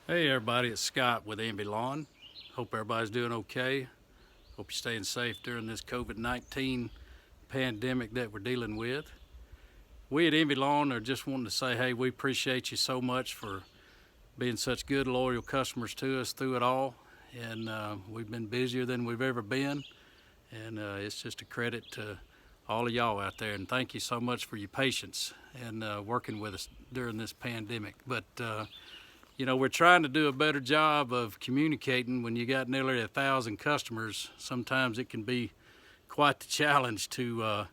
Hey everybody, it's Scott with ENVYLawn. Hope everybody's doing okay. Hope you're staying safe during this COVID-19 pandemic that we're dealing with. We at ENVYLawn are just wanting to say, hey, we appreciate you so much for being such good, loyal customers to us through it all. And we've been busier than we've ever been. And it's just a credit to all of y'all out there. And thank you so much for your patience and working with us during this pandemic. But we're trying to do a better job of communicating. When you got nearly 1,000 customers, sometimes it can be quite the challenge to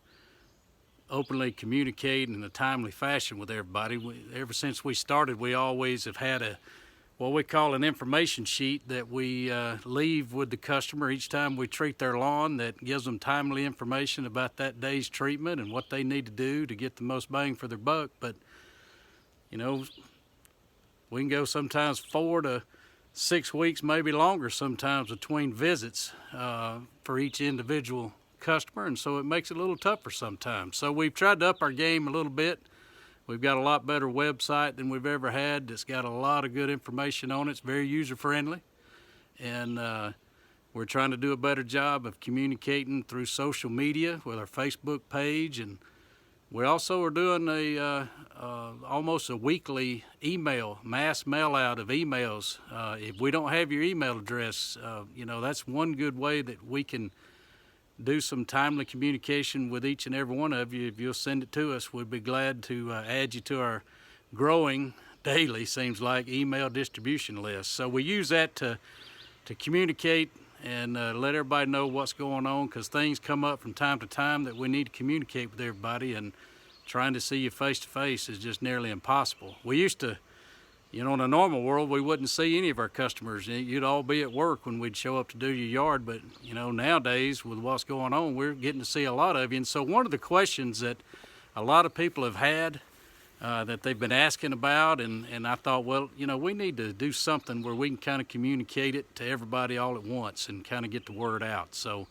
openly communicate in a timely fashion with everybody. Ever since we started, we always have had what we call an information sheet that we leave with the customer each time we treat their lawn, that gives them timely information about that day's treatment and what they need to do to get the most bang for their buck. But we can go sometimes 4 to 6 weeks, maybe longer sometimes, between visits for each individual customer, and so it makes it a little tougher sometimes. So we've tried to up our game a little bit. We've got a lot better website than we've ever had. It's got a lot of good information on it. It's very user-friendly, and we're trying to do a better job of communicating through social media with our Facebook page, and we also are doing almost a weekly mass mail out of emails. If we don't have your email address, that's one good way that we can do some timely communication with each and every one of you. If you'll send it to us, we'd be glad to add you to our growing daily, seems like, email distribution list. So we use that to communicate and let everybody know what's going on, because things come up from time to time that we need to communicate with everybody, and trying to see you face to face is just nearly impossible. We used to, in a normal world, we wouldn't see any of our customers. You'd all be at work when we'd show up to do your yard, but nowadays with what's going on, we're getting to see a lot of you. And so one of the questions that a lot of people have had that they've been asking about, and I thought, well, we need to do something where we can kind of communicate it to everybody all at once and kind of get the word out. So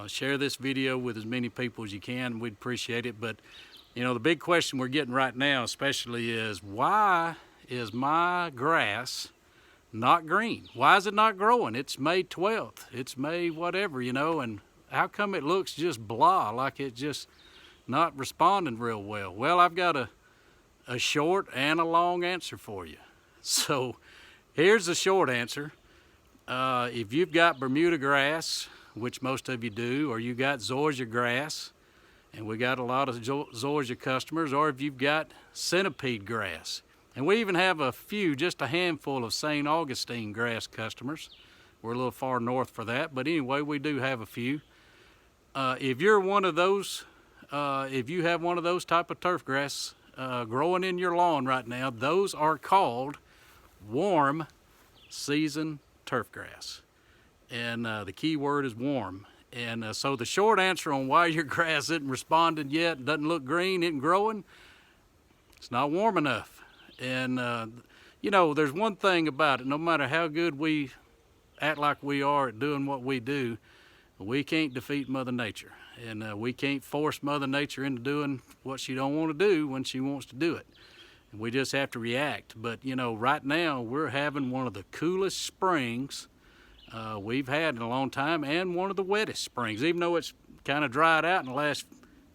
share this video with as many people as you can. We'd appreciate it. But the big question we're getting right now especially is, why is my grass not green? Why is it not growing? It's May 12th. It's May whatever, and how come it looks just blah, like it's just not responding real well? Well, I've got a short and a long answer for you. So here's the short answer. If you've got Bermuda grass, which most of you do, or you got zoysia grass, and we got a lot of zoysia customers, or if you've got centipede grass, and we even have just a handful of St. Augustine grass customers. We're a little far north for that, but anyway, we do have a few. If you're one of those, if you have one of those type of turf grass growing in your lawn right now, those are called warm season turf grass. And the key word is warm. And so the short answer on why your grass isn't responding yet, doesn't look green, isn't growing, it's not warm enough. And there's one thing about it: no matter how good we act like we are at doing what we do, we can't defeat Mother Nature. And we can't force Mother Nature into doing what she don't want to do when she wants to do it. And we just have to react. But right now we're having one of the coolest springs we've had in a long time, and one of the wettest springs. Even though it's kind of dried out in the last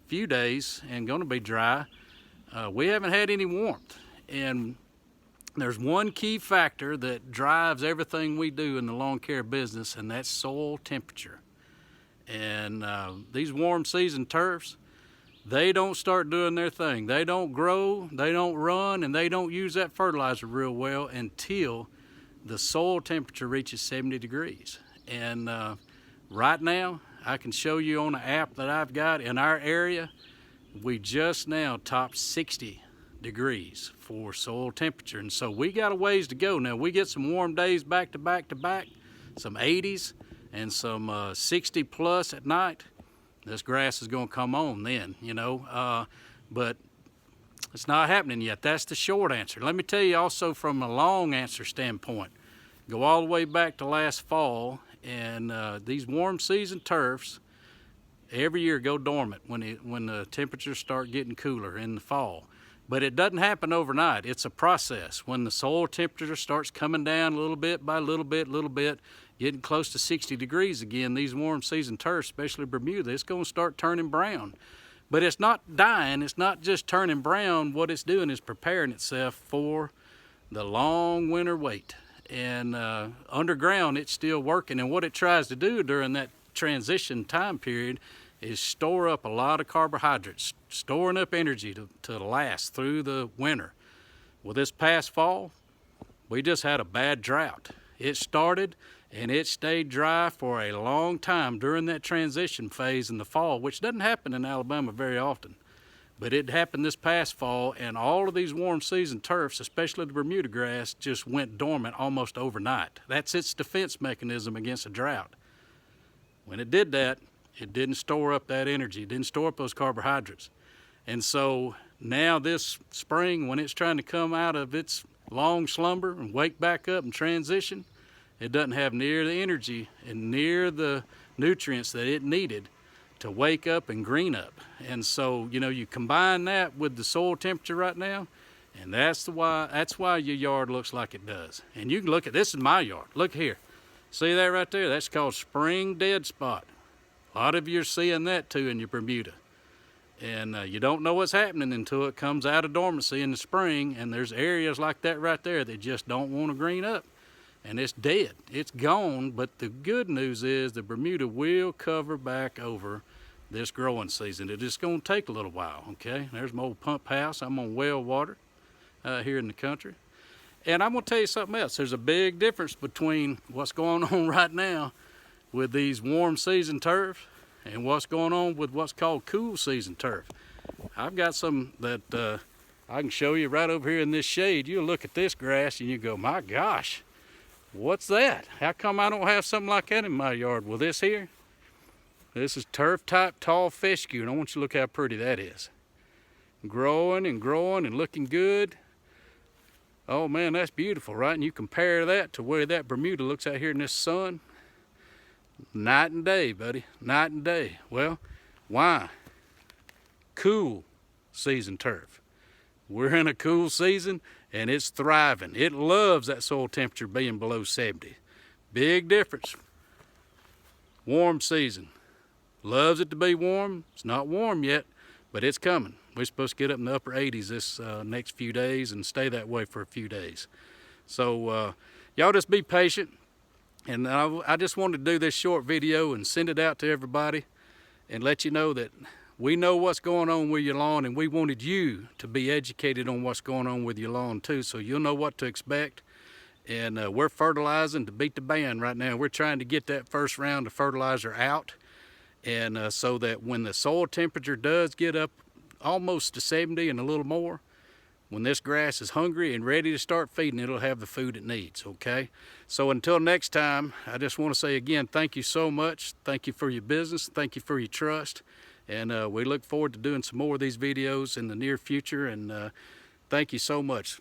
few days and going to be dry, we haven't had any warmth. And there's one key factor that drives everything we do in the lawn care business, and that's soil temperature. And these warm season turfs, they don't start doing their thing. They don't grow, they don't run, and they don't use that fertilizer real well until the soil temperature reaches 70 degrees. And right now, I can show you on an app that I've got in our area, we just now topped 60 degrees for soil temperature. And so we got a ways to go. Now, we get some warm days back to back to back, some 80s and some 60 plus at night. This grass is going to come on then, but it's not happening yet. That's the short answer. Let me tell you also from a long answer standpoint. Go all the way back to last fall, and these warm season turfs every year go dormant when the temperatures start getting cooler in the fall. But it doesn't happen overnight. It's a process. When the soil temperature starts coming down a little bit by little bit, getting close to 60 degrees again, these warm season turfs, especially Bermuda, it's going to start turning brown. But it's not dying. It's not just turning brown. What it's doing is preparing itself for the long winter wait. And underground, it's still working. And what it tries to do during that transition time period is store up a lot of carbohydrates, storing up energy to last through the winter. Well, this past fall, we just had a bad drought. It started and it stayed dry for a long time during that transition phase in the fall, which doesn't happen in Alabama very often. But it happened this past fall, and all of these warm season turfs, especially the Bermuda grass, just went dormant almost overnight. That's its defense mechanism against a drought. When it did that, it didn't store up that energy, it didn't store up those carbohydrates. And so now this spring, when it's trying to come out of its long slumber and wake back up and transition, it doesn't have near the energy and near the nutrients that it needed to wake up and green up. And so, you know, you combine that with the soil temperature right now, and that's why your yard looks like it does. And you can look at, this is my yard. Look here. See that right there? That's called spring dead spot. A lot of you are seeing that too in your Bermuda. And you don't know what's happening until it comes out of dormancy in the spring, and there's areas like that right there that just don't want to green up. And it's dead, it's gone. But the good news is the Bermuda will cover back over this growing season. It's just gonna take a little while, okay? There's my old pump house. I'm on well water here in the country. And I'm gonna tell you something else. There's a big difference between what's going on right now with these warm season turf and what's going on with what's called cool season turf. I've got some that I can show you right over here in this shade. You look at this grass and you go, my gosh, what's that? How come I don't have something like that in my yard? Well, this here, this is turf type tall fescue, and I want you to look how pretty that is. Growing and growing and looking good. Oh man, that's beautiful, right? And you compare that to where that Bermuda looks out here in this sun. Night and day, buddy, night and day. Well, why? Cool season turf. We're in a cool season and it's thriving. It loves that soil temperature being below 70. Big difference. Warm season. Loves it to be warm. It's not warm yet, but it's coming. We're supposed to get up in the upper 80s this next few days and stay that way for a few days. So y'all just be patient. And I just wanted to do this short video and send it out to everybody and let you know that we know what's going on with your lawn, and we wanted you to be educated on what's going on with your lawn too, so you'll know what to expect. And we're fertilizing to beat the band right now. We're trying to get that first round of fertilizer out, and so that when the soil temperature does get up almost to 70 and a little more, when this grass is hungry and ready to start feeding, it'll have the food it needs, okay? So until next time, I just want to say again, thank you so much. Thank you for your business. Thank you for your trust. And we look forward to doing some more of these videos in the near future. And thank you so much.